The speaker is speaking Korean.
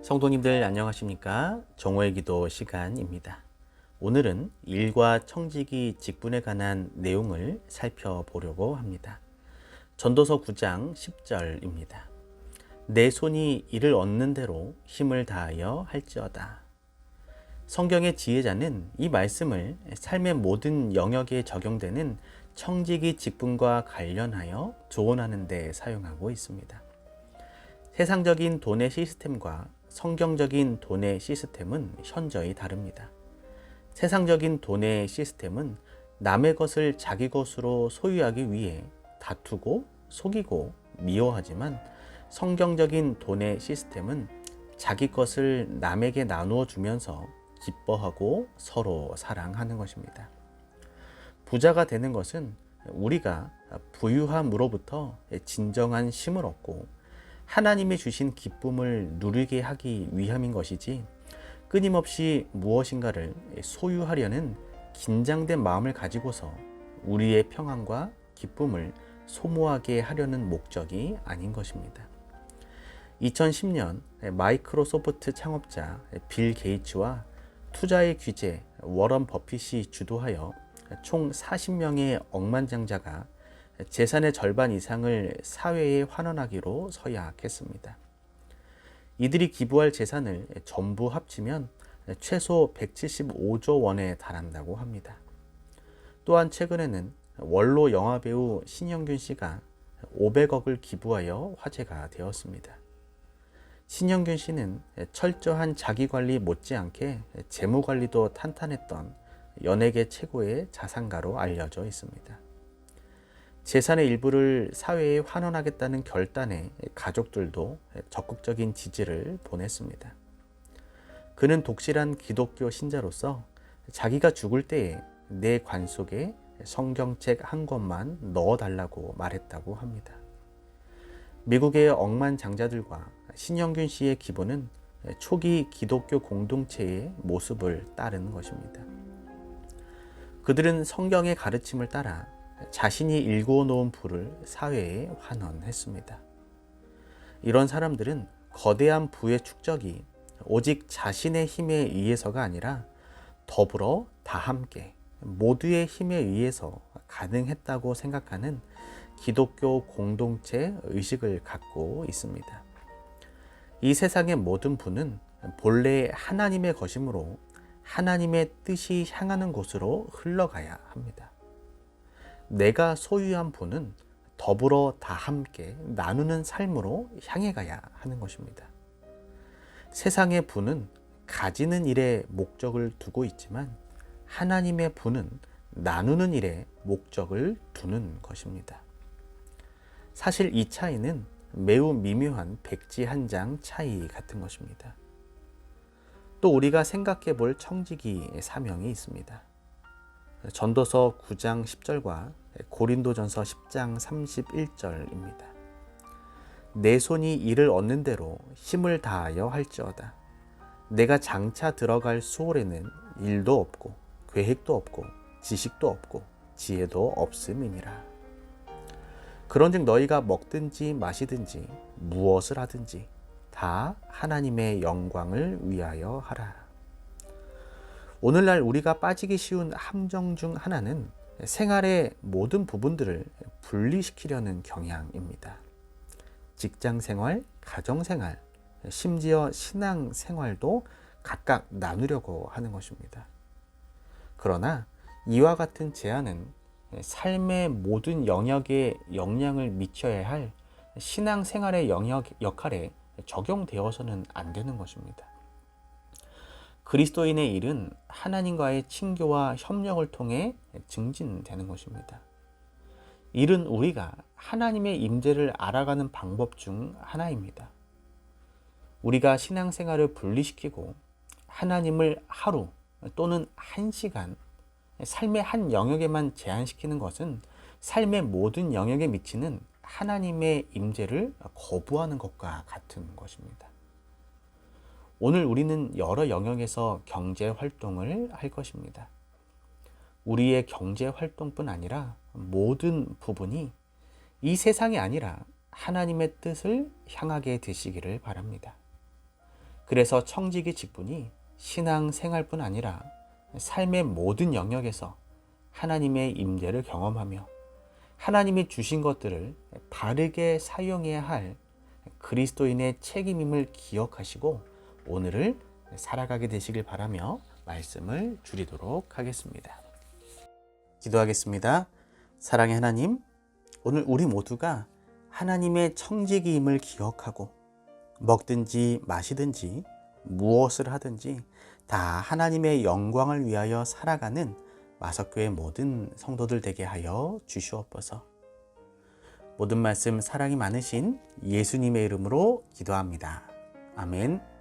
성도님들 안녕하십니까? 정오의 기도 시간입니다. 오늘은 일과 청지기 직분에 관한 내용을 살펴보려고 합니다. 전도서 9장 10절입니다. 내 손이 이를 얻는 대로 힘을 다하여 할지어다. 성경의 지혜자는 이 말씀을 삶의 모든 영역에 적용되는 청지기 직분과 관련하여 조언하는 데 사용하고 있습니다. 세상적인 돈의 시스템과 성경적인 돈의 시스템은 현저히 다릅니다. 세상적인 돈의 시스템은 남의 것을 자기 것으로 소유하기 위해 다투고 속이고 미워하지만, 성경적인 돈의 시스템은 자기 것을 남에게 나누어 주면서 기뻐하고 서로 사랑하는 것입니다. 부자가 되는 것은 우리가 부유함으로부터 진정한 쉼을 얻고 하나님이 주신 기쁨을 누리게 하기 위함인 것이지, 끊임없이 무엇인가를 소유하려는 긴장된 마음을 가지고서 우리의 평안과 기쁨을 소모하게 하려는 목적이 아닌 것입니다. 2010년 마이크로소프트 창업자 빌 게이츠와 투자의 귀재 워런 버핏이 주도하여 총 40명의 억만장자가 재산의 절반 이상을 사회에 환원하기로 서약했습니다. 이들이 기부할 재산을 전부 합치면 최소 175조 원에 달한다고 합니다. 또한 최근에는 원로 영화배우 신영균 씨가 500억을 기부하여 화제가 되었습니다. 신영균 씨는 철저한 자기관리 못지않게 재무관리도 탄탄했던 연예계 최고의 자산가로 알려져 있습니다. 재산의 일부를 사회에 환원하겠다는 결단에 가족들도 적극적인 지지를 보냈습니다. 그는 독실한 기독교 신자로서 자기가 죽을 때에 내 관 속에 성경책 한 권만 넣어달라고 말했다고 합니다. 미국의 억만장자들과 신영균 씨의 기부는 초기 기독교 공동체의 모습을 따르는 것입니다. 그들은 성경의 가르침을 따라 자신이 일구어 놓은 부를 사회에 환원했습니다. 이런 사람들은 거대한 부의 축적이 오직 자신의 힘에 의해서가 아니라 더불어 다 함께 모두의 힘에 의해서 가능했다고 생각하는 기독교 공동체 의식을 갖고 있습니다. 이 세상의 모든 부는 본래 하나님의 것이므로 하나님의 뜻이 향하는 곳으로 흘러가야 합니다. 내가 소유한 부는 더불어 다 함께 나누는 삶으로 향해 가야 하는 것입니다. 세상의 부는 가지는 일에 목적을 두고 있지만, 하나님의 부는 나누는 일에 목적을 두는 것입니다. 사실 이 차이는 매우 미묘한 백지 한 장 차이 같은 것입니다. 또 우리가 생각해 볼 청지기의 사명이 있습니다. 전도서 9장 10절과 고린도전서 10장 31절입니다. 내 손이 이를 얻는 대로 힘을 다하여 할지어다. 내가 장차 들어갈 수월에는 일도 없고 계획도 없고 지식도 없고 지혜도 없음이니라. 그런즉 너희가 먹든지 마시든지 무엇을 하든지 다 하나님의 영광을 위하여 하라. 오늘날 우리가 빠지기 쉬운 함정 중 하나는 생활의 모든 부분들을 분리시키려는 경향입니다. 직장생활, 가정생활, 심지어 신앙생활도 각각 나누려고 하는 것입니다. 그러나 이와 같은 제안은 삶의 모든 영역에 영향을 미쳐야 할 신앙생활의 역할에 적용되어서는 안 되는 것입니다. 그리스도인의 일은 하나님과의 친교와 협력을 통해 증진되는 것입니다. 일은 우리가 하나님의 임재를 알아가는 방법 중 하나입니다. 우리가 신앙생활을 분리시키고 하나님을 하루 또는 한 시간 삶의 한 영역에만 제한시키는 것은 삶의 모든 영역에 미치는 하나님의 임재를 거부하는 것과 같은 것입니다. 오늘 우리는 여러 영역에서 경제 활동을 할 것입니다. 우리의 경제 활동뿐 아니라 모든 부분이 이 세상이 아니라 하나님의 뜻을 향하게 되시기를 바랍니다. 그래서 청지기 직분이 신앙 생활뿐 아니라 삶의 모든 영역에서 하나님의 임재를 경험하며 하나님이 주신 것들을 바르게 사용해야 할 그리스도인의 책임임을 기억하시고 오늘을 살아가게 되시길 바라며 말씀을 줄이도록 하겠습니다. 기도하겠습니다. 사랑의 하나님, 오늘 우리 모두가 하나님의 청지기임을 기억하고 먹든지 마시든지 무엇을 하든지 다 하나님의 영광을 위하여 살아가는 마석교회 모든 성도들 되게 하여 주시옵소서. 모든 말씀 사랑이 많으신 예수님의 이름으로 기도합니다. 아멘.